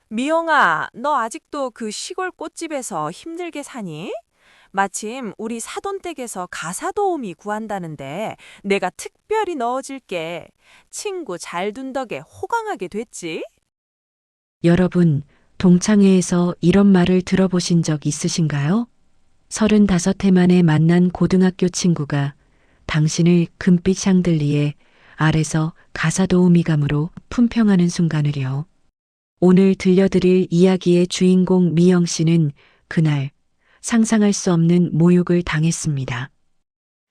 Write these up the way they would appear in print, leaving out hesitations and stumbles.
미영아, 너 아직도 그 시골 꽃집에서 힘들게 사니? 마침 우리 사돈댁에서 가사 도우미 구한다는데 내가 특별히 넣어줄게. 친구 잘 둔 덕에 호강하게 됐지? 여러분, 동창회에서 이런 말을 들어보신 적 있으신가요? 35해 만에 만난 고등학교 친구가 당신을 금빛 샹들리에 아래서 가사도우미감으로 품평하는 순간을요. 오늘 들려드릴 이야기의 주인공 미영 씨는 그날 상상할 수 없는 모욕을 당했습니다.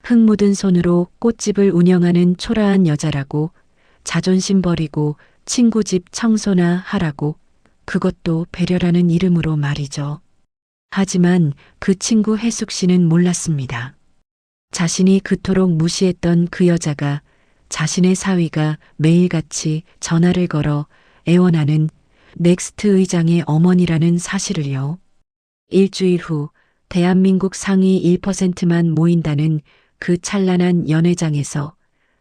흙 묻은 손으로 꽃집을 운영하는 초라한 여자라고 자존심 버리고 친구 집 청소나 하라고 그것도 배려라는 이름으로 말이죠. 하지만 그 친구 혜숙 씨는 몰랐습니다. 자신이 그토록 무시했던 그 여자가 자신의 사위가 매일같이 전화를 걸어 애원하는 넥스트 의장의 어머니라는 사실을요. 일주일 후 대한민국 상위 1%만 모인다는 그 찬란한 연회장에서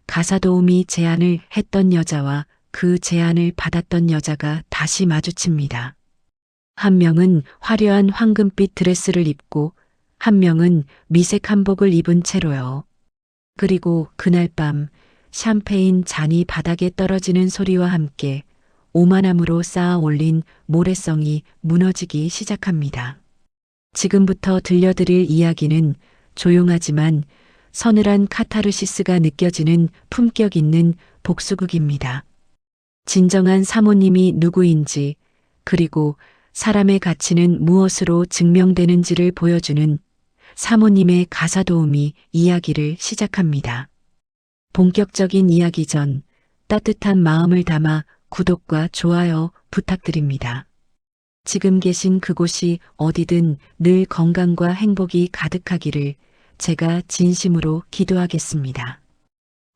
가사도우미 제안을 했던 여자와 그 제안을 받았던 여자가 다시 마주칩니다. 한 명은 화려한 황금빛 드레스를 입고 한 명은 미색 한복을 입은 채로요. 그리고 그날 밤 샴페인 잔이 바닥에 떨어지는 소리와 함께 오만함으로 쌓아 올린 모래성이 무너지기 시작합니다. 지금부터 들려드릴 이야기는 조용하지만 서늘한 카타르시스가 느껴지는 품격 있는 복수극입니다. 진정한 사모님이 누구인지 그리고 사람의 가치는 무엇으로 증명되는지를 보여주는 사모님의 가사도우미 이야기를 시작합니다. 본격적인 이야기 전 따뜻한 마음을 담아 구독과 좋아요 부탁드립니다. 지금 계신 그곳이 어디든 늘 건강과 행복이 가득하기를 제가 진심으로 기도하겠습니다.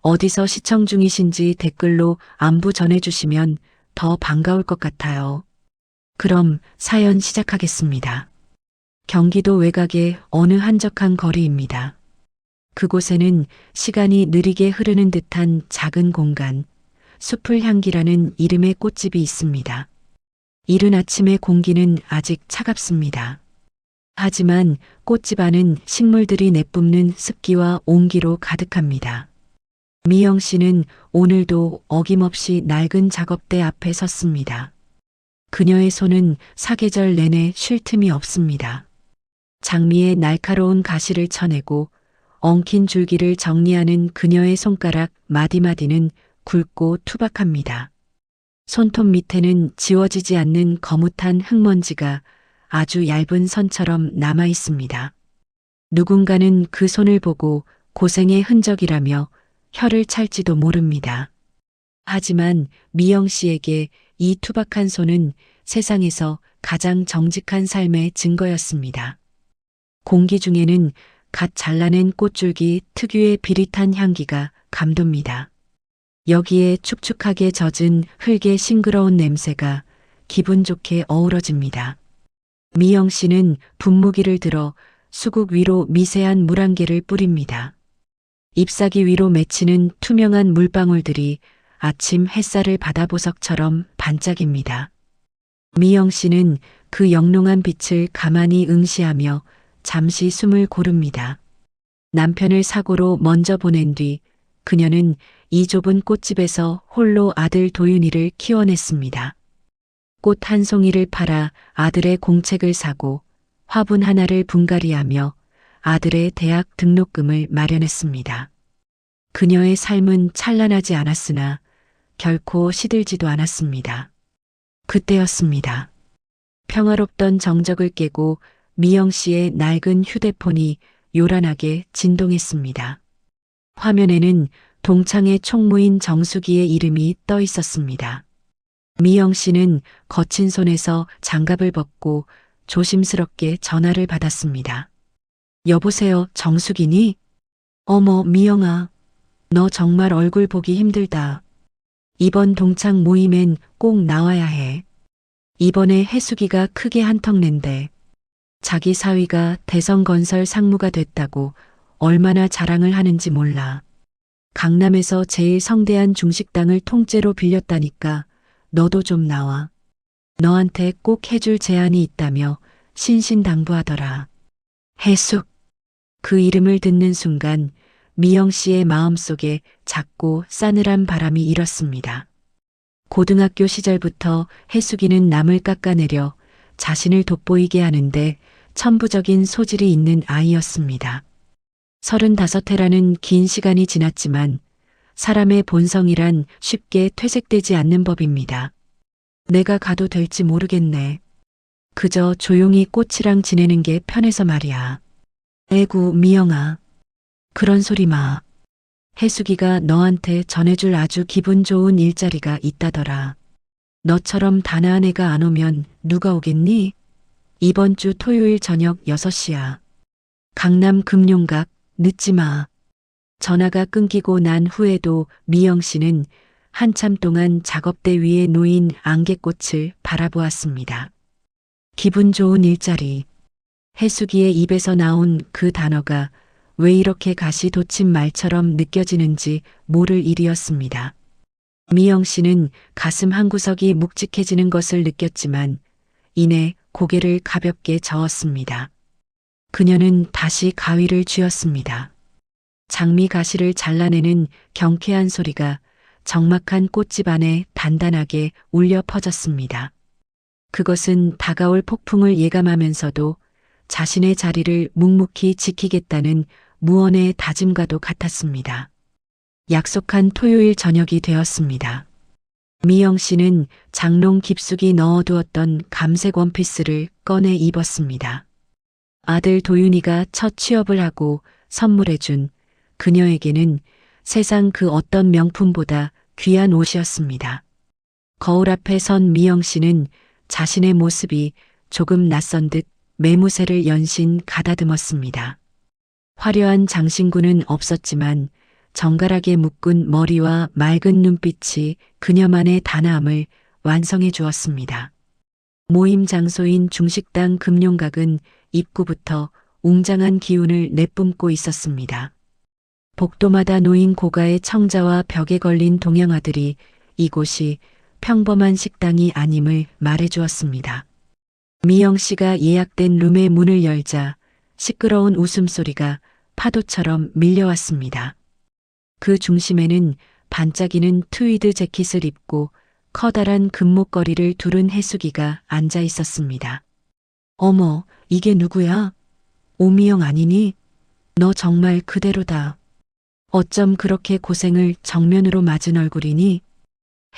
어디서 시청 중이신지 댓글로 안부 전해주시면 더 반가울 것 같아요. 그럼 사연 시작하겠습니다. 경기도 외곽의 어느 한적한 거리입니다. 그곳에는 시간이 느리게 흐르는 듯한 작은 공간, 숲을 향기라는 이름의 꽃집이 있습니다. 이른 아침의 공기는 아직 차갑습니다. 하지만 꽃집 안은 식물들이 내뿜는 습기와 온기로 가득합니다. 미영 씨는 오늘도 어김없이 낡은 작업대 앞에 섰습니다. 그녀의 손은 사계절 내내 쉴 틈이 없습니다. 장미의 날카로운 가시를 쳐내고 엉킨 줄기를 정리하는 그녀의 손가락 마디마디는 굵고 투박합니다. 손톱 밑에는 지워지지 않는 거뭇한 흙먼지가 아주 얇은 선처럼 남아 있습니다. 누군가는 그 손을 보고 고생의 흔적이라며 혀를 찰지도 모릅니다. 하지만 미영 씨에게 이 투박한 손은 세상에서 가장 정직한 삶의 증거였습니다. 공기 중에는 갓 잘라낸 꽃줄기 특유의 비릿한 향기가 감돕니다. 여기에 축축하게 젖은 흙의 싱그러운 냄새가 기분 좋게 어우러집니다. 미영 씨는 분무기를 들어 수국 위로 미세한 물 한 개를 뿌립니다. 잎사귀 위로 맺히는 투명한 물방울들이 아침 햇살을 받아 보석처럼 반짝입니다. 미영 씨는 그 영롱한 빛을 가만히 응시하며 잠시 숨을 고릅니다. 남편을 사고로 먼저 보낸 뒤 그녀는 이 좁은 꽃집에서 홀로 아들 도윤이를 키워냈습니다. 꽃 한 송이를 팔아 아들의 공책을 사고 화분 하나를 분갈이하며 아들의 대학 등록금을 마련했습니다. 그녀의 삶은 찬란하지 않았으나 결코 시들지도 않았습니다. 그때였습니다. 평화롭던 정적을 깨고 미영 씨의 낡은 휴대폰이 요란하게 진동했습니다. 화면에는 동창회 총무인 정수기의 이름이 떠 있었습니다. 미영 씨는 거친 손에서 장갑을 벗고 조심스럽게 전화를 받았습니다. 여보세요, 정수기니? 어머, 미영아. 너 정말 얼굴 보기 힘들다. 이번 동창 모임엔 꼭 나와야 해. 이번에 해수기가 크게 한턱 낸대. 자기 사위가 대성건설 상무가 됐다고 얼마나 자랑을 하는지 몰라. 강남에서 제일 성대한 중식당을 통째로 빌렸다니까 너도 좀 나와. 너한테 꼭 해줄 제안이 있다며 신신당부하더라. 해숙. 그 이름을 듣는 순간 미영 씨의 마음속에 작고 싸늘한 바람이 일었습니다. 고등학교 시절부터 해숙이는 남을 깎아내려 자신을 돋보이게 하는데 천부적인 소질이 있는 아이였습니다. 35해라는 긴 시간이 지났지만 사람의 본성이란 쉽게 퇴색되지 않는 법입니다. 내가 가도 될지 모르겠네. 그저 조용히 꽃이랑 지내는 게 편해서 말이야. 에구, 미영아. 그런 소리 마. 해숙이가 너한테 전해줄 아주 기분 좋은 일자리가 있다더라. 너처럼 단아한 애가 안 오면 누가 오겠니? 이번 주 토요일 저녁 6시야. 강남 금룡각, 늦지 마. 전화가 끊기고 난 후에도 미영 씨는 한참 동안 작업대 위에 놓인 안개꽃을 바라보았습니다. 기분 좋은 일자리. 해숙이의 입에서 나온 그 단어가 왜 이렇게 가시 돋친 말처럼 느껴지는지 모를 일이었습니다. 미영 씨는 가슴 한구석이 묵직해지는 것을 느꼈지만 이내 고개를 가볍게 저었습니다. 그녀는 다시 가위를 쥐었습니다. 장미 가시를 잘라내는 경쾌한 소리가 적막한 꽃집 안에 단단하게 울려 퍼졌습니다. 그것은 다가올 폭풍을 예감하면서도 자신의 자리를 묵묵히 지키겠다는 무언의 다짐과도 같았습니다. 약속한 토요일 저녁이 되었습니다. 미영 씨는 장롱 깊숙이 넣어두었던 감색 원피스를 꺼내 입었습니다. 아들 도윤이가 첫 취업을 하고 선물해준 그녀에게는 세상 그 어떤 명품보다 귀한 옷이었습니다. 거울 앞에 선 미영 씨는 자신의 모습이 조금 낯선 듯 매무새를 연신 가다듬었습니다. 화려한 장신구는 없었지만 정갈하게 묶은 머리와 맑은 눈빛이 그녀만의 단아함을 완성해 주었습니다. 모임 장소인 중식당 금룡각은 입구부터 웅장한 기운을 내뿜고 있었습니다. 복도마다 놓인 고가의 청자와 벽에 걸린 동양화들이 이곳이 평범한 식당이 아님을 말해주었습니다. 미영 씨가 예약된 룸의 문을 열자 시끄러운 웃음소리가 파도처럼 밀려왔습니다. 그 중심에는 반짝이는 트위드 재킷을 입고 커다란 금목걸이를 두른 해숙이가 앉아 있었습니다. 어머, 이게 누구야? 오미영 아니니? 너 정말 그대로다. 어쩜 그렇게 고생을 정면으로 맞은 얼굴이니?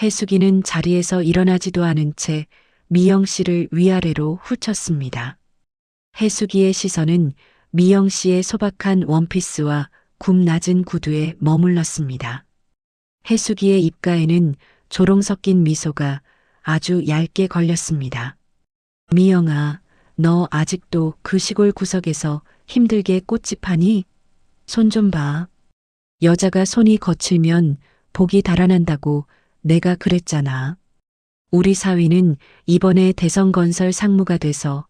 해숙이는 자리에서 일어나지도 않은 채 미영 씨를 위아래로 훑쳤습니다. 해숙이의 시선은 미영 씨의 소박한 원피스와 굽 낮은 구두에 머물렀습니다. 해숙이의 입가에는 조롱 섞인 미소가 아주 얇게 걸렸습니다. 미영아, 너 아직도 그 시골 구석에서 힘들게 꽃집하니? 손 좀 봐. 여자가 손이 거칠면 복이 달아난다고 내가 그랬잖아. 우리 사위는 이번에 대성건설 상무가 돼서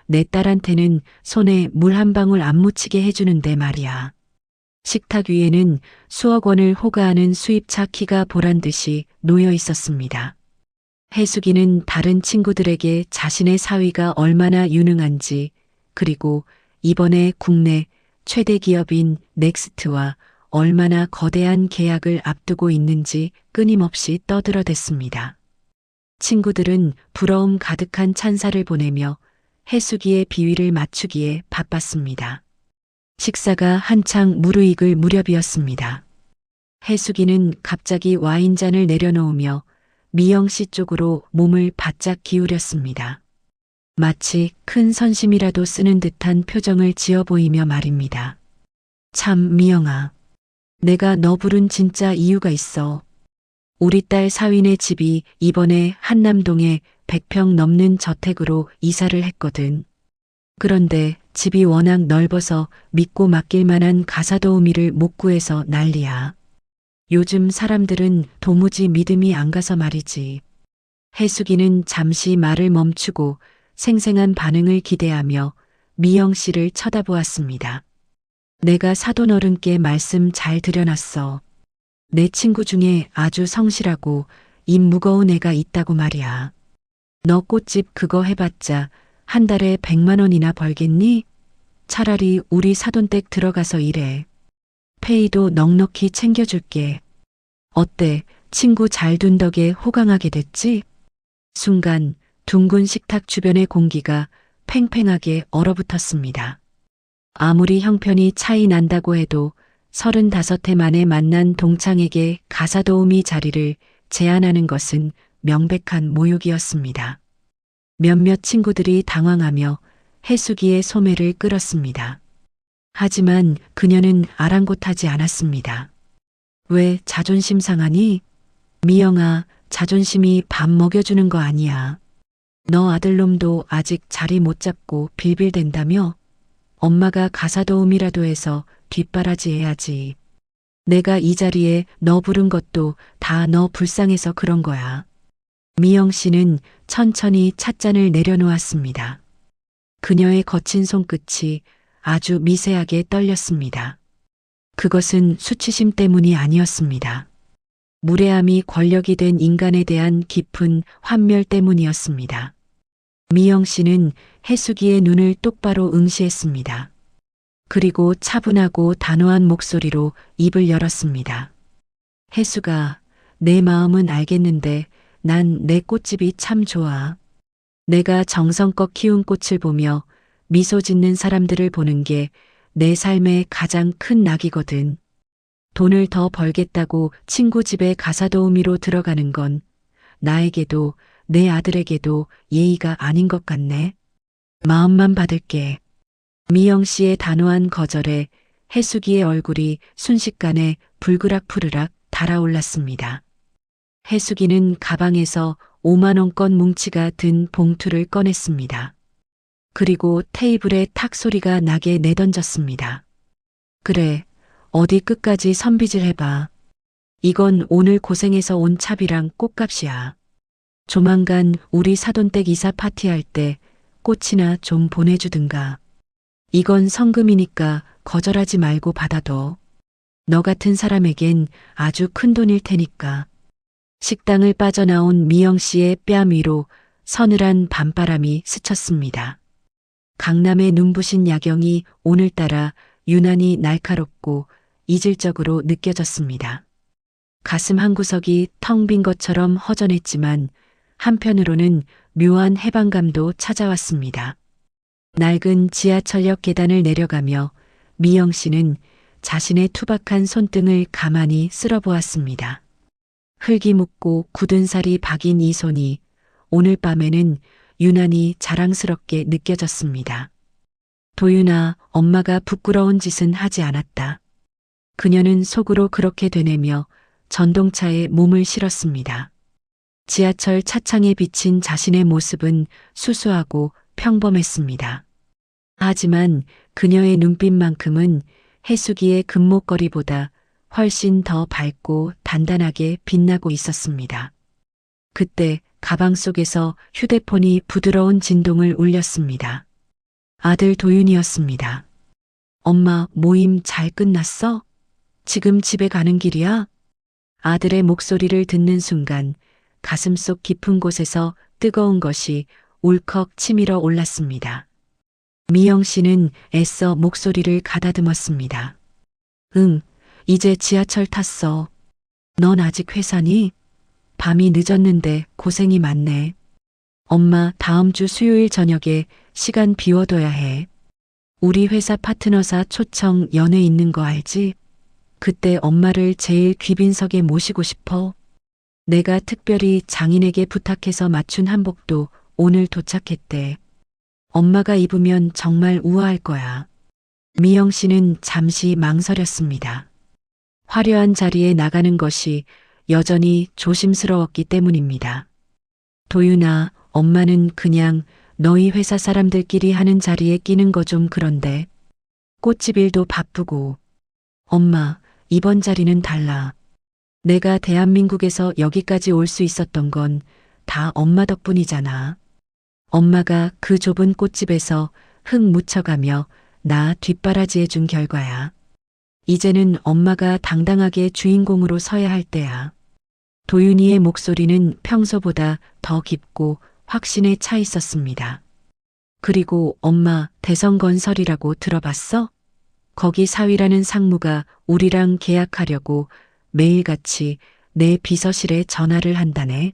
내 딸한테는 손에 물 한 방울 안 묻히게 해주는데 말이야. 식탁 위에는 수억 원을 호가하는 수입차 키가 보란 듯이 놓여 있었습니다. 해숙이는 다른 친구들에게 자신의 사위가 얼마나 유능한지, 그리고 이번에 국내 최대 기업인 넥스트와 얼마나 거대한 계약을 앞두고 있는지 끊임없이 떠들어댔습니다. 친구들은 부러움 가득한 찬사를 보내며 해숙이의 비위를 맞추기에 바빴습니다. 식사가 한창 무르익을 무렵이었습니다. 해숙이는 갑자기 와인잔을 내려놓으며 미영 씨 쪽으로 몸을 바짝 기울였습니다. 마치 큰 선심이라도 쓰는 듯한 표정을 지어 보이며 말입니다. 참, 미영아. 내가 너 부른 진짜 이유가 있어. 우리 딸 사위네 집이 이번에 한남동에 100평 넘는 저택으로 이사를 했거든. 그런데 집이 워낙 넓어서 믿고 맡길 만한 가사도우미를 못 구해서 난리야. 요즘 사람들은 도무지 믿음이 안 가서 말이지. 해숙이는 잠시 말을 멈추고 생생한 반응을 기대하며 미영 씨를 쳐다보았습니다. 내가 사돈 어른께 말씀 잘 드려놨어. 내 친구 중에 아주 성실하고 입 무거운 애가 있다고 말이야. 너 꽃집 그거 해봤자 한 달에 100만 원이나 벌겠니? 차라리 우리 사돈댁 들어가서 일해. 페이도 넉넉히 챙겨줄게. 어때? 친구 잘 둔 덕에 호강하게 됐지? 순간 둥근 식탁 주변의 공기가 팽팽하게 얼어붙었습니다. 아무리 형편이 차이 난다고 해도 35해 만에 만난 동창에게 가사도우미 자리를 제안하는 것은 명백한 모욕이었습니다. 몇몇 친구들이 당황하며 해수기의 소매를 끌었습니다. 하지만 그녀는 아랑곳하지 않았습니다. 왜 자존심 상하니? 미영아, 자존심이 밥 먹여주는 거 아니야. 너 아들놈도 아직 자리 못 잡고 빌빌댄다며? 엄마가 가사도우미라도 해서 뒷바라지 해야지. 내가 이 자리에 너 부른 것도 다 너 불쌍해서 그런 거야. 미영 씨는 천천히 찻잔을 내려놓았습니다. 그녀의 거친 손끝이 아주 미세하게 떨렸습니다. 그것은 수치심 때문이 아니었습니다. 무례함이 권력이 된 인간에 대한 깊은 환멸 때문이었습니다. 미영 씨는 해수기의 눈을 똑바로 응시했습니다. 그리고 차분하고 단호한 목소리로 입을 열었습니다. 해수가, 내 마음은 알겠는데 난 내 꽃집이 참 좋아. 내가 정성껏 키운 꽃을 보며 미소 짓는 사람들을 보는 게 내 삶의 가장 큰 낙이거든. 돈을 더 벌겠다고 친구 집에 가사도우미로 들어가는 건 나에게도 내 아들에게도 예의가 아닌 것 같네. 마음만 받을게. 미영 씨의 단호한 거절에 해수기의 얼굴이 순식간에 불그락푸르락 달아올랐습니다. 해수기는 가방에서 5만 원권 뭉치가 든 봉투를 꺼냈습니다. 그리고 테이블에 탁 소리가 나게 내던졌습니다. 그래, 어디 끝까지 선비질 해봐. 이건 오늘 고생해서 온 차비랑 꽃값이야. 조만간 우리 사돈댁 이사 파티할 때 꽃이나 좀 보내주든가. 이건 성금이니까 거절하지 말고 받아둬. 너 같은 사람에겐 아주 큰 돈일 테니까. 식당을 빠져나온 미영 씨의 뺨 위로 서늘한 밤바람이 스쳤습니다. 강남의 눈부신 야경이 오늘따라 유난히 날카롭고 이질적으로 느껴졌습니다. 가슴 한구석이 텅 빈 것처럼 허전했지만 한편으로는 묘한 해방감도 찾아왔습니다. 낡은 지하철역 계단을 내려가며 미영 씨는 자신의 투박한 손등을 가만히 쓸어보았습니다. 흙이 묻고 굳은 살이 박인 이 손이 오늘 밤에는 유난히 자랑스럽게 느껴졌습니다. 도윤아, 엄마가 부끄러운 짓은 하지 않았다. 그녀는 속으로 그렇게 되뇌며 전동차에 몸을 실었습니다. 지하철 차창에 비친 자신의 모습은 수수하고 평범했습니다. 하지만 그녀의 눈빛만큼은 해수기의 금목걸이보다 훨씬 더 밝고 단단하게 빛나고 있었습니다. 그때 가방 속에서 휴대폰이 부드러운 진동을 울렸습니다. 아들 도윤이었습니다. 엄마, 모임 잘 끝났어? 지금 집에 가는 길이야? 아들의 목소리를 듣는 순간 가슴속 깊은 곳에서 뜨거운 것이 울컥 치밀어 올랐습니다. 미영 씨는 애써 목소리를 가다듬었습니다. 응, 이제 지하철 탔어. 넌 아직 회사니? 밤이 늦었는데 고생이 많네. 엄마, 다음 주 수요일 저녁에 시간 비워둬야 해. 우리 회사 파트너사 초청 연회 있는 거 알지? 그때 엄마를 제일 귀빈석에 모시고 싶어. 내가 특별히 장인에게 부탁해서 맞춘 한복도 오늘 도착했대. 엄마가 입으면 정말 우아할 거야. 미영 씨는 잠시 망설였습니다. 화려한 자리에 나가는 것이 여전히 조심스러웠기 때문입니다. 도윤아, 엄마는 그냥 너희 회사 사람들끼리 하는 자리에 끼는 거 좀 그런데. 꽃집 일도 바쁘고. 엄마, 이번 자리는 달라. 내가 대한민국에서 여기까지 올 수 있었던 건 다 엄마 덕분이잖아. 엄마가 그 좁은 꽃집에서 흙 묻혀가며 나 뒷바라지해 준 결과야. 이제는 엄마가 당당하게 주인공으로 서야 할 때야. 도윤이의 목소리는 평소보다 더 깊고 확신에 차 있었습니다. 그리고 엄마 대성건설이라고 들어봤어? 거기 사위라는 상무가 우리랑 계약하려고 매일같이 내 비서실에 전화를 한다네.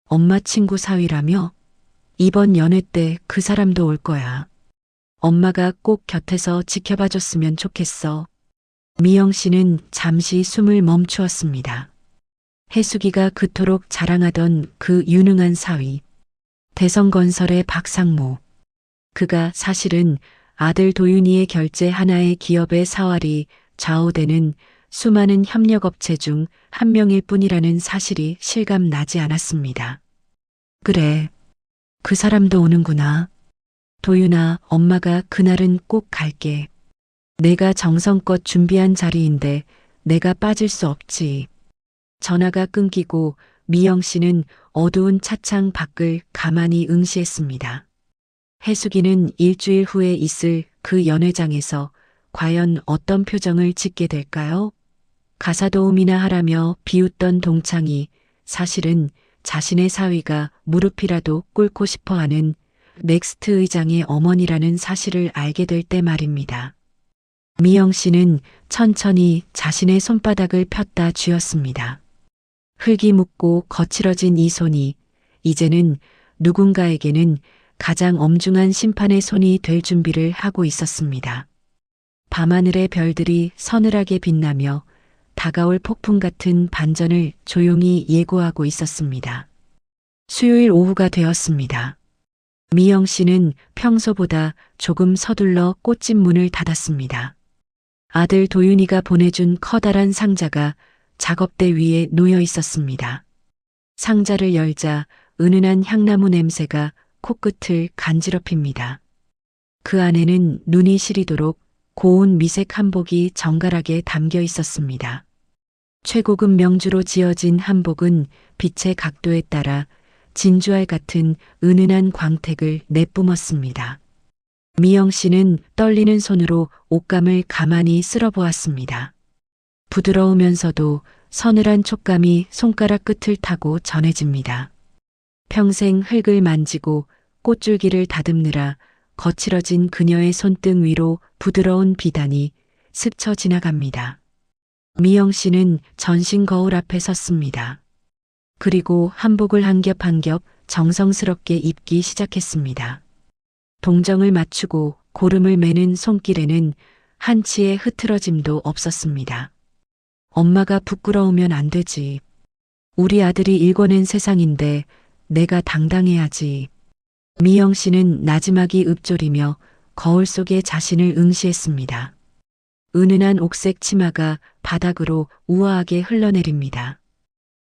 엄마 친구 사위라며? 이번 연회 때 그 사람도 올 거야. 엄마가 꼭 곁에서 지켜봐 줬으면 좋겠어. 미영 씨는 잠시 숨을 멈추었습니다. 해수기가 그토록 자랑하던 그 유능한 사위. 대성건설의 박상무. 그가 사실은 아들 도윤이의 결제 하나의 기업의 사활이 좌우되는 수많은 협력업체 중 한 명일 뿐이라는 사실이 실감 나지 않았습니다. 그래. 그 사람도 오는구나. 도윤아, 엄마가 그날은 꼭 갈게. 내가 정성껏 준비한 자리인데 내가 빠질 수 없지. 전화가 끊기고 미영 씨는 어두운 차창 밖을 가만히 응시했습니다. 해수기는 일주일 후에 있을 그 연회장에서 과연 어떤 표정을 짓게 될까요? 가사도우미나 하라며 비웃던 동창이 사실은 자신의 사위가 무릎이라도 꿇고 싶어하는 넥스트 의장의 어머니라는 사실을 알게 될 때 말입니다. 미영 씨는 천천히 자신의 손바닥을 폈다 쥐었습니다. 흙이 묻고 거칠어진 이 손이 이제는 누군가에게는 가장 엄중한 심판의 손이 될 준비를 하고 있었습니다. 밤하늘의 별들이 서늘하게 빛나며 다가올 폭풍 같은 반전을 조용히 예고하고 있었습니다. 수요일 오후가 되었습니다. 미영 씨는 평소보다 조금 서둘러 꽃집 문을 닫았습니다. 아들 도윤이가 보내준 커다란 상자가 작업대 위에 놓여 있었습니다. 상자를 열자 은은한 향나무 냄새가 코끝을 간지럽힙니다. 그 안에는 눈이 시리도록 고운 미색 한복이 정갈하게 담겨 있었습니다. 최고급 명주로 지어진 한복은 빛의 각도에 따라 진주알 같은 은은한 광택을 내뿜었습니다. 미영 씨는 떨리는 손으로 옷감을 가만히 쓸어보았습니다. 부드러우면서도 서늘한 촉감이 손가락 끝을 타고 전해집니다. 평생 흙을 만지고 꽃줄기를 다듬느라 거칠어진 그녀의 손등 위로 부드러운 비단이 스쳐 지나갑니다. 미영 씨는 전신 거울 앞에 섰습니다. 그리고 한복을 한 겹 한 겹 정성스럽게 입기 시작했습니다. 동정을 맞추고 고름을 매는 손길에는 한치의 흐트러짐도 없었습니다. 엄마가 부끄러우면 안 되지. 우리 아들이 일궈낸 세상인데 내가 당당해야지. 미영 씨는 나지막이 읊조리며 거울 속에 자신을 응시했습니다. 은은한 옥색 치마가 바닥으로 우아하게 흘러내립니다.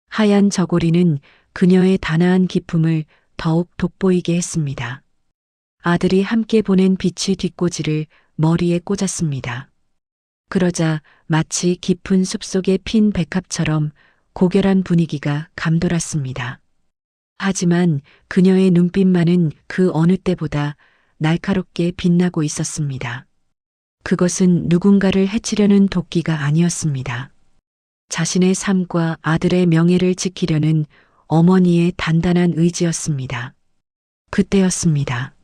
하얀 저고리는 그녀의 단아한 기품을 더욱 돋보이게 했습니다. 아들이 함께 보낸 빛이 뒷꽂이를 머리에 꽂았습니다. 그러자 마치 깊은 숲속의 핀 백합처럼 고결한 분위기가 감돌았습니다. 하지만 그녀의 눈빛만은 그 어느 때보다 날카롭게 빛나고 있었습니다. 그것은 누군가를 해치려는 도끼가 아니었습니다. 자신의 삶과 아들의 명예를 지키려는 어머니의 단단한 의지였습니다. 그때였습니다.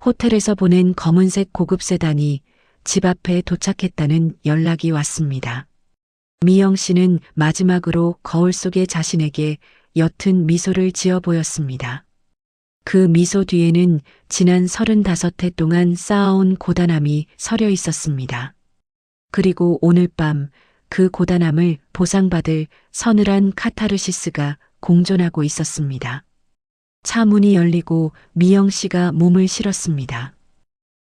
호텔에서 보낸 검은색 고급 세단이 집 앞에 도착했다는 연락이 왔습니다. 미영 씨는 마지막으로 거울 속의 자신에게 옅은 미소를 지어 보였습니다. 그 미소 뒤에는 지난 35해 동안 쌓아온 고단함이 서려 있었습니다. 그리고 오늘 밤 그 고단함을 보상받을 서늘한 카타르시스가 공존하고 있었습니다. 차 문이 열리고 미영 씨가 몸을 실었습니다.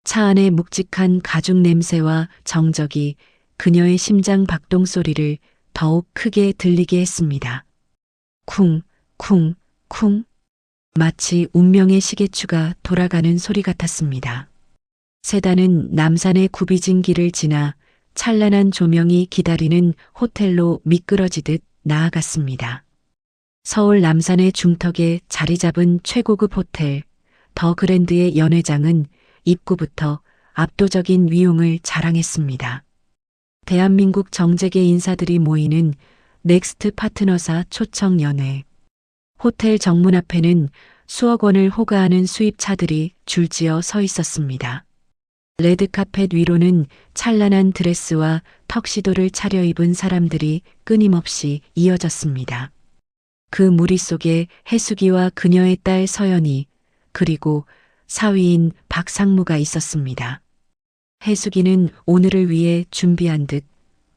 차 안의 묵직한 가죽 냄새와 정적이 그녀의 심장 박동 소리를 더욱 크게 들리게 했습니다. 쿵, 쿵, 쿵. 마치 운명의 시계추가 돌아가는 소리 같았습니다. 세단은 남산의 굽이진 길을 지나 찬란한 조명이 기다리는 호텔로 미끄러지듯 나아갔습니다. 서울 남산의 중턱에 자리 잡은 최고급 호텔 더 그랜드의 연회장은 입구부터 압도적인 위용을 자랑했습니다. 대한민국 정재계 인사들이 모이는 넥스트 파트너사 초청 연회. 호텔 정문 앞에는 수억 원을 호가하는 수입차들이 줄지어 서 있었습니다. 레드카펫 위로는 찬란한 드레스와 턱시도를 차려입은 사람들이 끊임없이 이어졌습니다. 그 무리 속에 해수기와 그녀의 딸 서연이 그리고 사위인 박상무가 있었습니다. 해수기는 오늘을 위해 준비한 듯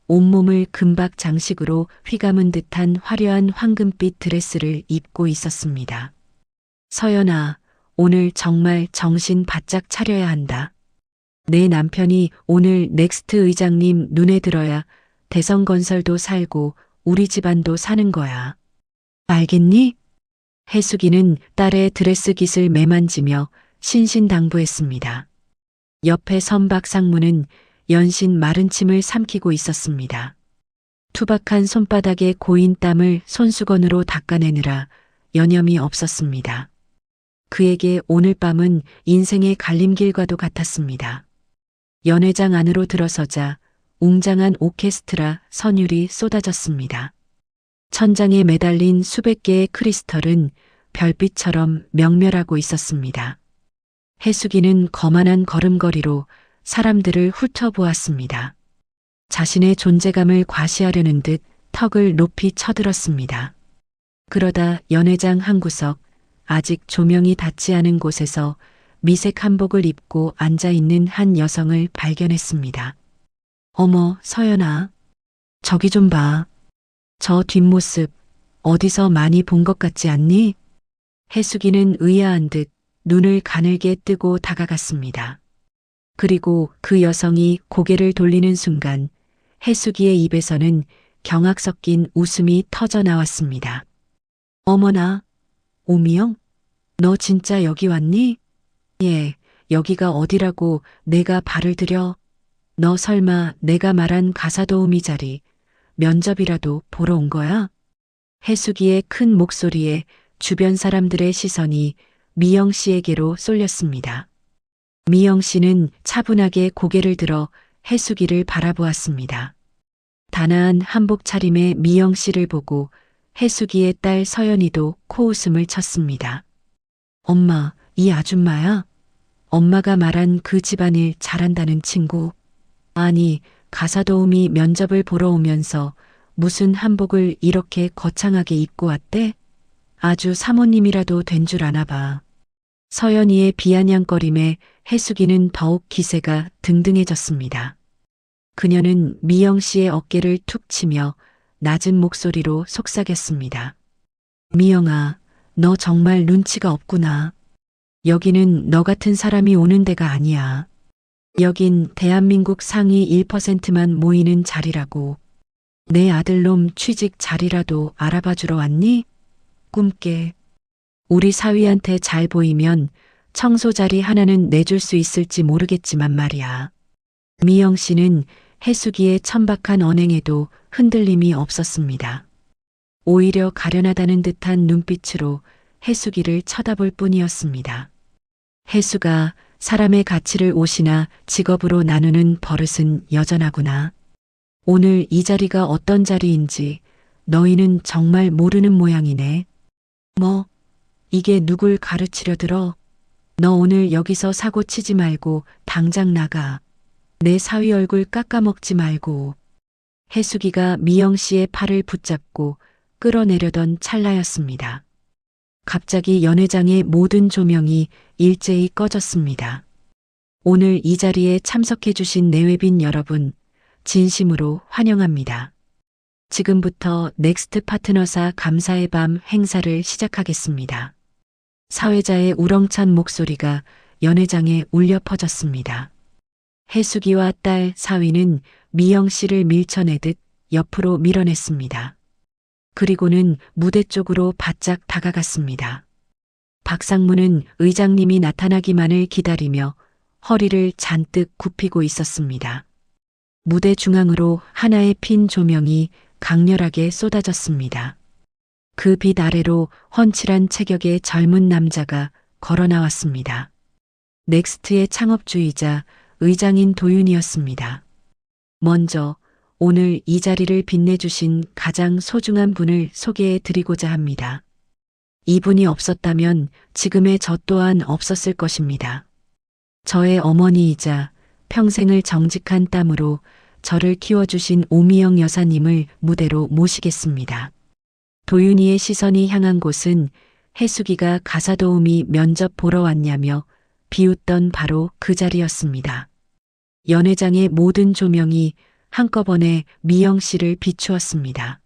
온몸을 금박 장식으로 휘감은 듯한 화려한 황금빛 드레스를 입고 있었습니다. 서연아, 오늘 정말 정신 바짝 차려야 한다. 내 남편이 오늘 넥스트 의장님 눈에 들어야 대성건설도 살고 우리 집안도 사는 거야. 알겠니? 해수기는 딸의 드레스 깃을 매만지며 신신당부했습니다. 옆에 선박 상무는 연신 마른 침을 삼키고 있었습니다. 투박한 손바닥에 고인 땀을 손수건으로 닦아내느라 여념이 없었습니다. 그에게 오늘 밤은 인생의 갈림길과도 같았습니다. 연회장 안으로 들어서자 웅장한 오케스트라 선율이 쏟아졌습니다. 천장에 매달린 수백 개의 크리스털은 별빛처럼 명멸하고 있었습니다. 해수기는 거만한 걸음걸이로 사람들을 훑어보았습니다. 자신의 존재감을 과시하려는 듯 턱을 높이 쳐들었습니다. 그러다 연회장 한 구석, 아직 조명이 닿지 않은 곳에서 미색 한복을 입고 앉아있는 한 여성을 발견했습니다. 어머, 서연아. 저기 좀 봐. 저 뒷모습 어디서 많이 본 것 같지 않니? 해수기는 의아한 듯 눈을 가늘게 뜨고 다가갔습니다. 그리고 그 여성이 고개를 돌리는 순간 해수기의 입에서는 경악 섞인 웃음이 터져 나왔습니다. 어머나, 오미영? 너 진짜 여기 왔니? 예, 여기가 어디라고 내가 발을 들여? 너 설마 내가 말한 가사도우미 자리 면접이라도 보러 온 거야? 해수기의 큰 목소리에 주변 사람들의 시선이 미영 씨에게로 쏠렸습니다. 미영 씨는 차분하게 고개를 들어 해수기를 바라보았습니다. 단아한 한복 차림의 미영 씨를 보고 해수기의 딸 서연이도 코웃음을 쳤습니다. 엄마, 이 아줌마야? 엄마가 말한 그 집안일 잘한다는 친구. 아니, 가사도우미 면접을 보러 오면서 무슨 한복을 이렇게 거창하게 입고 왔대? 아주 사모님이라도 된 줄 아나 봐. 서연이의 비아냥거림에 해수기는 더욱 기세가 등등해졌습니다. 그녀는 미영 씨의 어깨를 툭 치며 낮은 목소리로 속삭였습니다. 미영아, 너 정말 눈치가 없구나. 여기는 너 같은 사람이 오는 데가 아니야. 여긴 대한민국 상위 1%만 모이는 자리라고. 내 아들놈 취직 자리라도 알아봐 주러 왔니? 꿈깨. 우리 사위한테 잘 보이면 청소 자리 하나는 내줄 수 있을지 모르겠지만 말이야. 미영 씨는 해수기의 천박한 언행에도 흔들림이 없었습니다. 오히려 가련하다는 듯한 눈빛으로 해수기를 쳐다볼 뿐이었습니다. 해수가 사람의 가치를 옷이나 직업으로 나누는 버릇은 여전하구나. 오늘 이 자리가 어떤 자리인지 너희는 정말 모르는 모양이네. 뭐, 이게 누굴 가르치려 들어? 너 오늘 여기서 사고 치지 말고 당장 나가. 내 사위 얼굴 깎아먹지 말고. 해수기가 미영 씨의 팔을 붙잡고 끌어내려던 찰나였습니다. 갑자기 연회장의 모든 조명이 일제히 꺼졌습니다. 오늘 이 자리에 참석해 주신 내외빈 여러분, 진심으로 환영합니다. 지금부터 넥스트 파트너사 감사의 밤 행사를 시작하겠습니다. 사회자의 우렁찬 목소리가 연회장에 울려 퍼졌습니다. 해수기와 딸 사위는 미영 씨를 밀쳐내듯 옆으로 밀어냈습니다. 그리고는 무대 쪽으로 바짝 다가갔습니다. 박상무는 의장님이 나타나기만을 기다리며 허리를 잔뜩 굽히고 있었습니다. 무대 중앙으로 하나의 핀 조명이 강렬하게 쏟아졌습니다. 그 빛 아래로 훤칠한 체격의 젊은 남자가 걸어 나왔습니다. 넥스트의 창업주이자 의장인 도윤이었습니다. 먼저 오늘 이 자리를 빛내주신 가장 소중한 분을 소개해 드리고자 합니다. 이분이 없었다면 지금의 저 또한 없었을 것입니다. 저의 어머니이자 평생을 정직한 땀으로 저를 키워주신 오미영 여사님을 무대로 모시겠습니다. 도윤이의 시선이 향한 곳은 해숙이가 가사도우미 면접 보러 왔냐며 비웃던 바로 그 자리였습니다. 연회장의 모든 조명이 한꺼번에 미영 씨를 비추었습니다.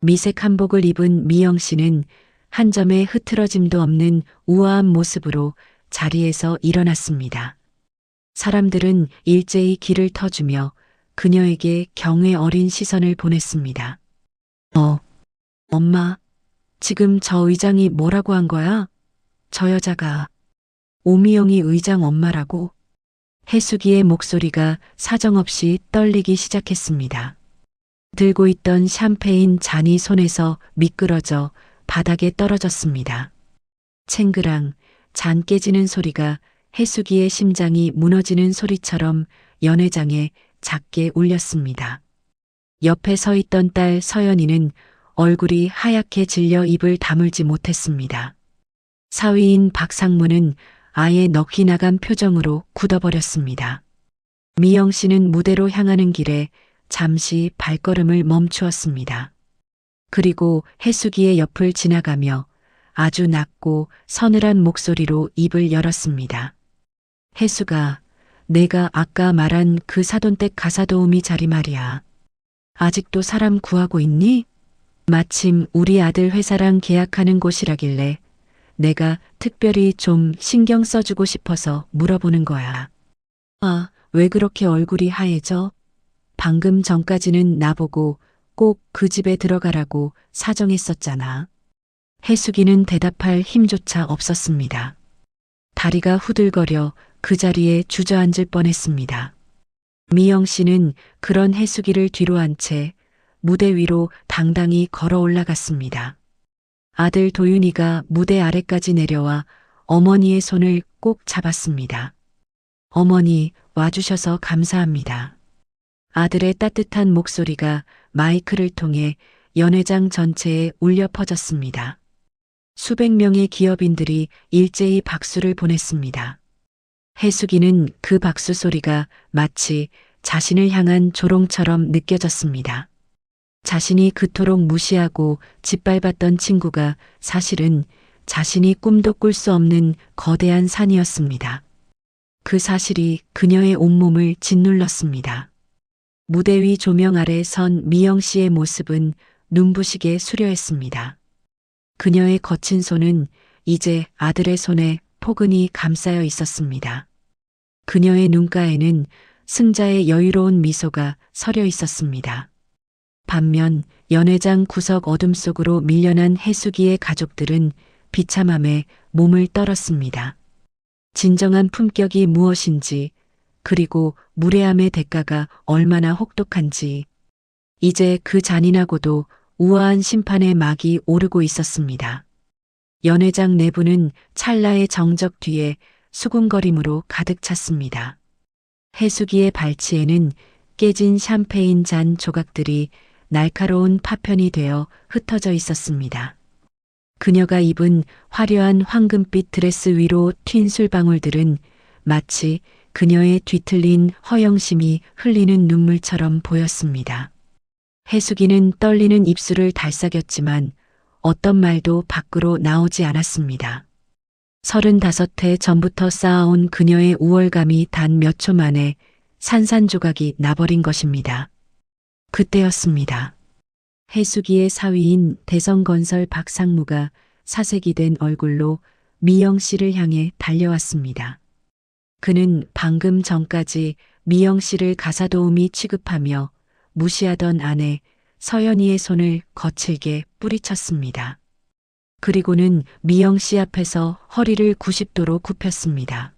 미색 한복을 입은 미영 씨는 한 점의 흐트러짐도 없는 우아한 모습으로 자리에서 일어났습니다. 사람들은 일제히 길을 터주며 그녀에게 경외 어린 시선을 보냈습니다. 엄마, 지금 저 의장이 뭐라고 한 거야? 저 여자가 오미영이 의장 엄마라고? 해숙이의 목소리가 사정없이 떨리기 시작했습니다. 들고 있던 샴페인 잔이 손에서 미끄러져 바닥에 떨어졌습니다. 챙그랑 잔 깨지는 소리가 해숙이의 심장이 무너지는 소리처럼 연회장에 작게 울렸습니다. 옆에 서 있던 딸 서연이는 얼굴이 하얗게 질려 입을 다물지 못했습니다. 사위인 박상무는 아예 넋이 나간 표정으로 굳어버렸습니다. 미영 씨는 무대로 향하는 길에 잠시 발걸음을 멈추었습니다. 그리고 해숙이의 옆을 지나가며 아주 낮고 서늘한 목소리로 입을 열었습니다. 해숙아, 내가 아까 말한 그 사돈댁 가사도우미 자리 말이야. 아직도 사람 구하고 있니? 마침 우리 아들 회사랑 계약하는 곳이라길래 내가 특별히 좀 신경 써주고 싶어서 물어보는 거야. 아, 왜 그렇게 얼굴이 하얘져? 방금 전까지는 나보고 꼭 그 집에 들어가라고 사정했었잖아. 해숙이는 대답할 힘조차 없었습니다. 다리가 후들거려 그 자리에 주저앉을 뻔했습니다. 미영 씨는 그런 해숙이를 뒤로 한 채 무대 위로 당당히 걸어 올라갔습니다. 아들 도윤이가 무대 아래까지 내려와 어머니의 손을 꼭 잡았습니다. 어머니, 와주셔서 감사합니다. 아들의 따뜻한 목소리가 마이크를 통해 연회장 전체에 울려 퍼졌습니다. 수백 명의 기업인들이 일제히 박수를 보냈습니다. 해숙이는 그 박수 소리가 마치 자신을 향한 조롱처럼 느껴졌습니다. 자신이 그토록 무시하고 짓밟았던 친구가 사실은 자신이 꿈도 꿀 수 없는 거대한 산이었습니다. 그 사실이 그녀의 온몸을 짓눌렀습니다. 무대 위 조명 아래 선 미영 씨의 모습은 눈부시게 수려했습니다. 그녀의 거친 손은 이제 아들의 손에 포근히 감싸여 있었습니다. 그녀의 눈가에는 승자의 여유로운 미소가 서려 있었습니다. 반면 연회장 구석 어둠 속으로 밀려난 해숙이의 가족들은 비참함에 몸을 떨었습니다. 진정한 품격이 무엇인지, 그리고 무례함의 대가가 얼마나 혹독한지, 이제 그 잔인하고도 우아한 심판의 막이 오르고 있었습니다. 연회장 내부는 찰나의 정적 뒤에 수군거림으로 가득 찼습니다. 해숙이의 발치에는 깨진 샴페인 잔 조각들이 날카로운 파편이 되어 흩어져 있었습니다. 그녀가 입은 화려한 황금빛 드레스 위로 튄 술방울들은 마치 그녀의 뒤틀린 허영심이 흘리는 눈물처럼 보였습니다. 해숙이는 떨리는 입술을 달싹였지만 어떤 말도 밖으로 나오지 않았습니다. 35해 전부터 쌓아온 그녀의 우월감이 단 몇 초 만에 산산조각이 나버린 것입니다. 그때였습니다. 해숙이의 사위인 대성건설 박상무가 사색이 된 얼굴로 미영 씨를 향해 달려왔습니다. 그는 방금 전까지 미영 씨를 가사도우미 취급하며 무시하던 아내 서연이의 손을 거칠게 뿌리쳤습니다. 그리고는 미영 씨 앞에서 허리를 90도로 굽혔습니다.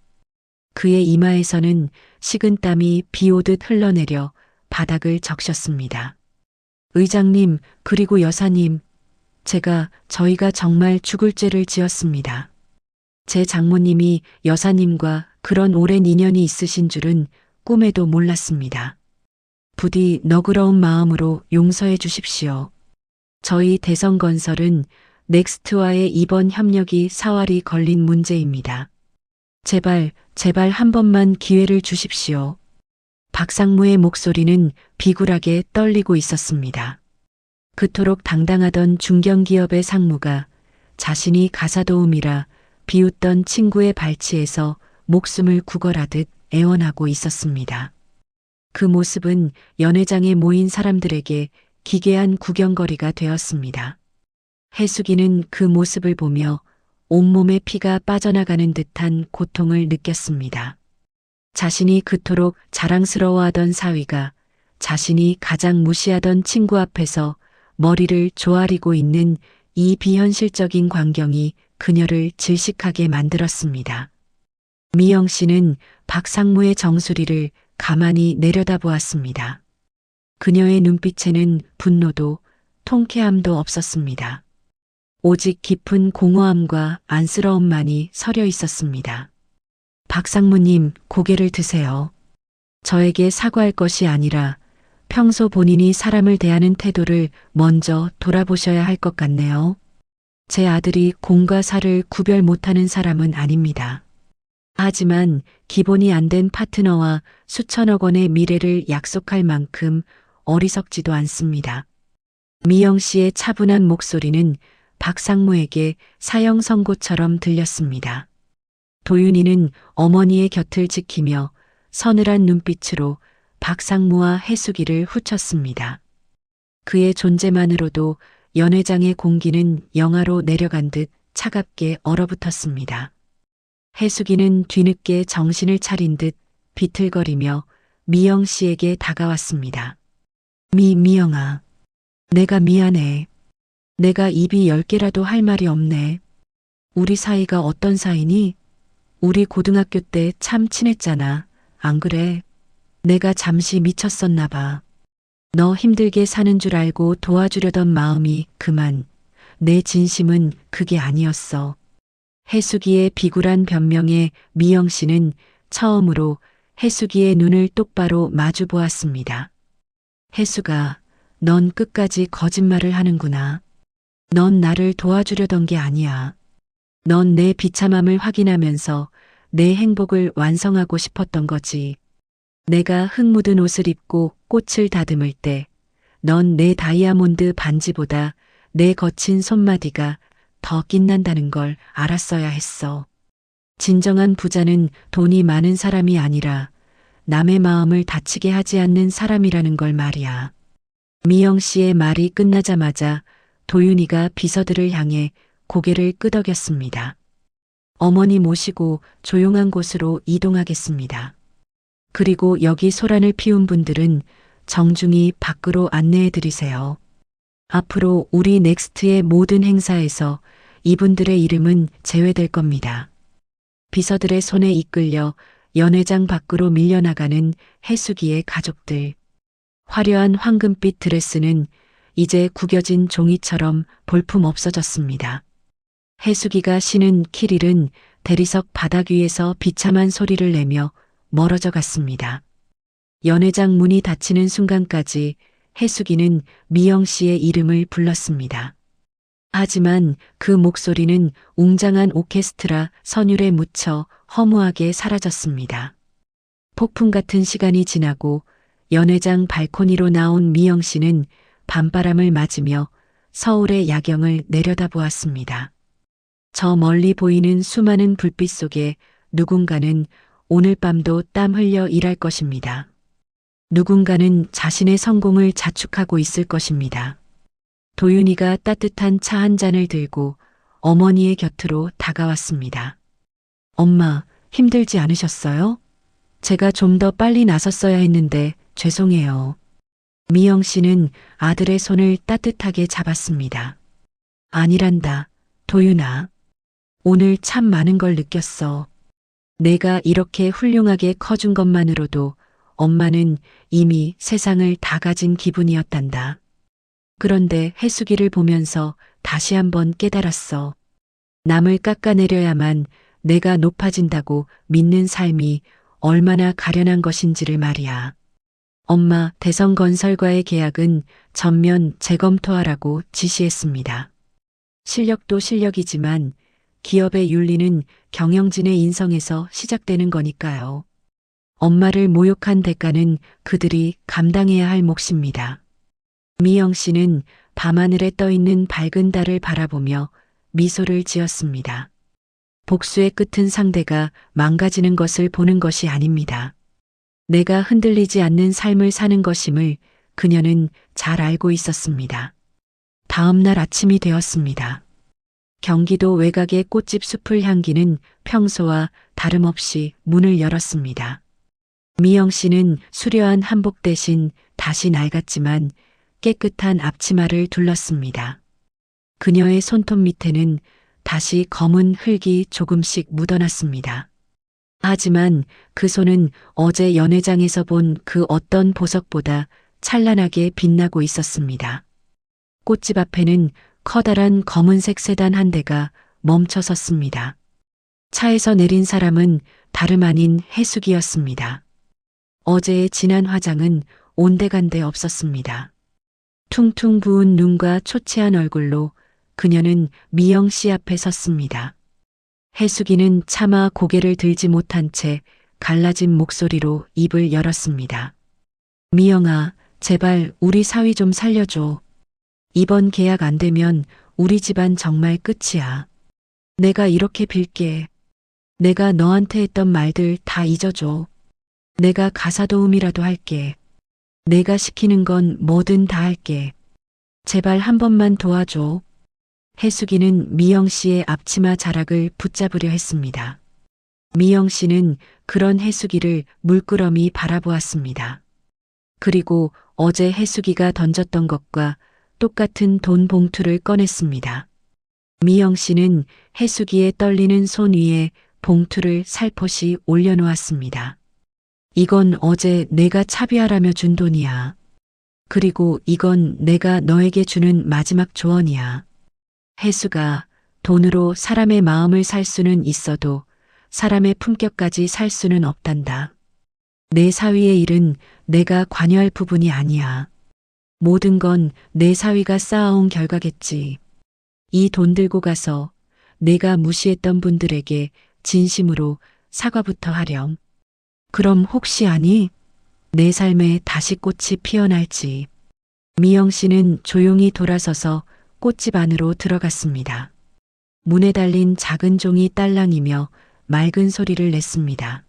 그의 이마에서는 식은땀이 비 오듯 흘러내려 바닥을 적셨습니다. 의장님, 그리고 여사님, 저희가 정말 죽을 죄를 지었습니다. 제 장모님이 여사님과 그런 오랜 인연이 있으신 줄은 꿈에도 몰랐습니다. 부디 너그러운 마음으로 용서해 주십시오. 저희 대성건설은 넥스트와의 이번 협력이 사활이 걸린 문제입니다. 제발, 제발 한 번만 기회를 주십시오. 박상무의 목소리는 비굴하게 떨리고 있었습니다. 그토록 당당하던 중견기업의 상무가 자신이 가사도우미라 비웃던 친구의 발치에서 목숨을 구걸하듯 애원하고 있었습니다. 그 모습은 연회장에 모인 사람들에게 기괴한 구경거리가 되었습니다. 해숙이는 그 모습을 보며 온몸에 피가 빠져나가는 듯한 고통을 느꼈습니다. 자신이 그토록 자랑스러워하던 사위가 자신이 가장 무시하던 친구 앞에서 머리를 조아리고 있는 이 비현실적인 광경이 그녀를 질식하게 만들었습니다. 미영 씨는 박상무의 정수리를 가만히 내려다보았습니다. 그녀의 눈빛에는 분노도 통쾌함도 없었습니다. 오직 깊은 공허함과 안쓰러움만이 서려 있었습니다. 박상무님, 고개를 드세요. 저에게 사과할 것이 아니라 평소 본인이 사람을 대하는 태도를 먼저 돌아보셔야 할 것 같네요. 제 아들이 공과 사를 구별 못하는 사람은 아닙니다. 하지만 기본이 안 된 파트너와 수천억 원의 미래를 약속할 만큼 어리석지도 않습니다. 미영 씨의 차분한 목소리는 박상무에게 사형 선고처럼 들렸습니다. 도윤이는 어머니의 곁을 지키며 서늘한 눈빛으로 박상무와 해숙이를 후쳤습니다. 그의 존재만으로도 연회장의 공기는 영하로 내려간 듯 차갑게 얼어붙었습니다. 해숙이는 뒤늦게 정신을 차린 듯 비틀거리며 미영 씨에게 다가왔습니다. 미영아, 내가 미안해. 내가 입이 10개라도 할 말이 없네. 우리 사이가 어떤 사이니? 우리 고등학교 때 참 친했잖아. 안 그래? 내가 잠시 미쳤었나 봐. 너 힘들게 사는 줄 알고 도와주려던 마음이 그만. 내 진심은 그게 아니었어. 해숙이의 비굴한 변명에 미영 씨는 처음으로 해숙이의 눈을 똑바로 마주 보았습니다. 해숙아, 넌 끝까지 거짓말을 하는구나. 넌 나를 도와주려던 게 아니야. 넌 내 비참함을 확인하면서 내 행복을 완성하고 싶었던 거지. 내가 흙 묻은 옷을 입고 꽃을 다듬을 때 넌 내 다이아몬드 반지보다 내 거친 손마디가 더 빛난다는 걸 알았어야 했어. 진정한 부자는 돈이 많은 사람이 아니라 남의 마음을 다치게 하지 않는 사람이라는 걸 말이야. 미영 씨의 말이 끝나자마자 도윤이가 비서들을 향해 고개를 끄덕였습니다. 어머니 모시고 조용한 곳으로 이동하겠습니다. 그리고 여기 소란을 피운 분들은 정중히 밖으로 안내해 드리세요. 앞으로 우리 넥스트의 모든 행사에서 이분들의 이름은 제외될 겁니다. 비서들의 손에 이끌려 연회장 밖으로 밀려나가는 해숙이의 가족들. 화려한 황금빛 드레스는 이제 구겨진 종이처럼 볼품 없어졌습니다. 해숙이가 신은 키릴은 대리석 바닥 위에서 비참한 소리를 내며 멀어져 갔습니다. 연회장 문이 닫히는 순간까지 해숙이는 미영 씨의 이름을 불렀습니다. 하지만 그 목소리는 웅장한 오케스트라 선율에 묻혀 허무하게 사라졌습니다. 폭풍 같은 시간이 지나고 연회장 발코니로 나온 미영 씨는 밤바람을 맞으며 서울의 야경을 내려다보았습니다. 저 멀리 보이는 수많은 불빛 속에 누군가는 오늘 밤도 땀 흘려 일할 것입니다. 누군가는 자신의 성공을 자축하고 있을 것입니다. 도윤이가 따뜻한 차 한 잔을 들고 어머니의 곁으로 다가왔습니다. 엄마, 힘들지 않으셨어요? 제가 좀 더 빨리 나섰어야 했는데 죄송해요. 미영 씨는 아들의 손을 따뜻하게 잡았습니다. 아니란다, 도윤아. 오늘 참 많은 걸 느꼈어. 내가 이렇게 훌륭하게 커준 것만으로도 엄마는 이미 세상을 다 가진 기분이었단다. 그런데 해숙이를 보면서 다시 한번 깨달았어. 남을 깎아내려야만 내가 높아진다고 믿는 삶이 얼마나 가련한 것인지를 말이야. 엄마, 대성건설과의 계약은 전면 재검토하라고 지시했습니다. 실력도 실력이지만 기업의 윤리는 경영진의 인성에서 시작되는 거니까요. 엄마를 모욕한 대가는 그들이 감당해야 할 몫입니다. 미영 씨는 밤하늘에 떠있는 밝은 달을 바라보며 미소를 지었습니다. 복수의 끝은 상대가 망가지는 것을 보는 것이 아닙니다. 내가 흔들리지 않는 삶을 사는 것임을 그녀는 잘 알고 있었습니다. 다음 날 아침이 되었습니다. 경기도 외곽의 꽃집 숲을 향기는 평소와 다름없이 문을 열었습니다. 미영 씨는 수려한 한복 대신 다시 낡았지만 깨끗한 앞치마를 둘렀습니다. 그녀의 손톱 밑에는 다시 검은 흙이 조금씩 묻어났습니다. 하지만 그 손은 어제 연회장에서 본 그 어떤 보석보다 찬란하게 빛나고 있었습니다. 꽃집 앞에는 커다란 검은색 세단 한 대가 멈춰 섰습니다. 차에서 내린 사람은 다름 아닌 해숙이었습니다. 어제의 진한 화장은 온데간데 없었습니다. 퉁퉁 부은 눈과 초췌한 얼굴로 그녀는 미영 씨 앞에 섰습니다. 해숙이는 차마 고개를 들지 못한 채 갈라진 목소리로 입을 열었습니다. 미영아, 제발 우리 사위 좀 살려줘. 이번 계약 안 되면 우리 집안 정말 끝이야. 내가 이렇게 빌게. 내가 너한테 했던 말들 다 잊어줘. 내가 가사 도우미라도 할게. 내가 시키는 건 뭐든 다 할게. 제발 한 번만 도와줘. 해숙이는 미영 씨의 앞치마 자락을 붙잡으려 했습니다. 미영 씨는 그런 해숙이를 물끄러미 바라보았습니다. 그리고 어제 해숙이가 던졌던 것과 똑같은 돈 봉투를 꺼냈습니다. 미영 씨는 해숙이의 떨리는 손 위에 봉투를 살포시 올려놓았습니다. 이건 어제 내가 차비하라며 준 돈이야. 그리고 이건 내가 너에게 주는 마지막 조언이야. 해수가 돈으로 사람의 마음을 살 수는 있어도 사람의 품격까지 살 수는 없단다. 내 사위의 일은 내가 관여할 부분이 아니야. 모든 건 내 사위가 쌓아온 결과겠지. 이 돈 들고 가서 내가 무시했던 분들에게 진심으로 사과부터 하렴. 그럼 혹시 아니? 내 삶에 다시 꽃이 피어날지. 미영 씨는 조용히 돌아서서 꽃집 안으로 들어갔습니다. 문에 달린 작은 종이 딸랑이며 맑은 소리를 냈습니다.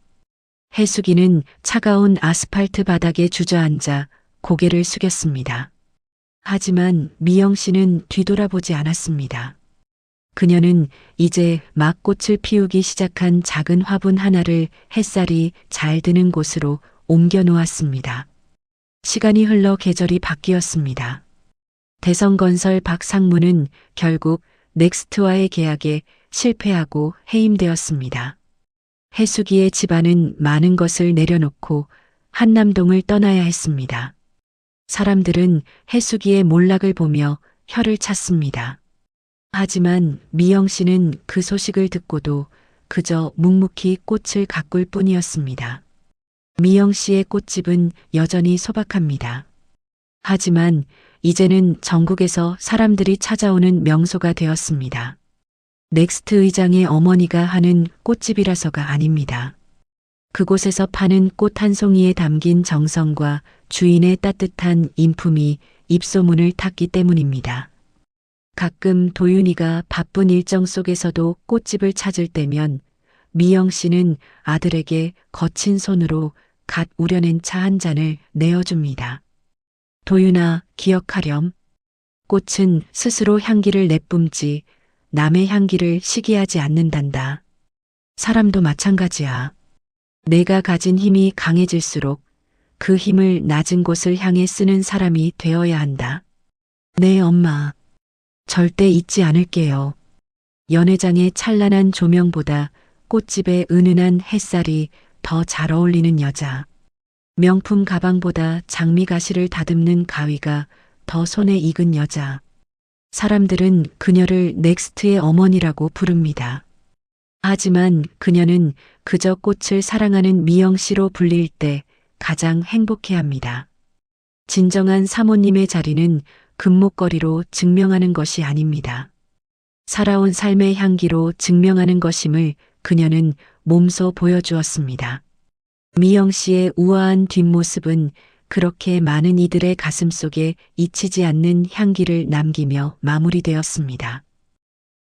해숙이는 차가운 아스팔트 바닥에 주저앉아 고개를 숙였습니다. 하지만 미영 씨는 뒤돌아보지 않았습니다. 그녀는 이제 막 꽃을 피우기 시작한 작은 화분 하나를 햇살이 잘 드는 곳으로 옮겨 놓았습니다. 시간이 흘러 계절이 바뀌었습니다. 대성건설 박상무는 결국 넥스트와의 계약에 실패하고 해임되었습니다. 해숙이의 집안은 많은 것을 내려놓고 한남동을 떠나야 했습니다. 사람들은 해숙이의 몰락을 보며 혀를 찼습니다. 하지만 미영 씨는 그 소식을 듣고도 그저 묵묵히 꽃을 가꿀 뿐이었습니다. 미영 씨의 꽃집은 여전히 소박합니다. 하지만 이제는 전국에서 사람들이 찾아오는 명소가 되었습니다. 넥스트 의장의 어머니가 하는 꽃집이라서가 아닙니다. 그곳에서 파는 꽃 한 송이에 담긴 정성과 주인의 따뜻한 인품이 입소문을 탔기 때문입니다. 가끔 도윤이가 바쁜 일정 속에서도 꽃집을 찾을 때면 미영 씨는 아들에게 거친 손으로 갓 우려낸 차 한 잔을 내어줍니다. 도윤아, 기억하렴. 꽃은 스스로 향기를 내뿜지 남의 향기를 시기하지 않는단다. 사람도 마찬가지야. 내가 가진 힘이 강해질수록 그 힘을 낮은 곳을 향해 쓰는 사람이 되어야 한다. 네, 엄마. 절대 잊지 않을게요. 연회장의 찬란한 조명보다 꽃집의 은은한 햇살이 더 잘 어울리는 여자. 명품 가방보다 장미 가시를 다듬는 가위가 더 손에 익은 여자. 사람들은 그녀를 넥스트의 어머니라고 부릅니다. 하지만 그녀는 그저 꽃을 사랑하는 미영 씨로 불릴 때 가장 행복해합니다. 진정한 사모님의 자리는 금목걸이로 증명하는 것이 아닙니다. 살아온 삶의 향기로 증명하는 것임을 그녀는 몸소 보여주었습니다. 미영 씨의 우아한 뒷모습은 그렇게 많은 이들의 가슴 속에 잊히지 않는 향기를 남기며 마무리되었습니다.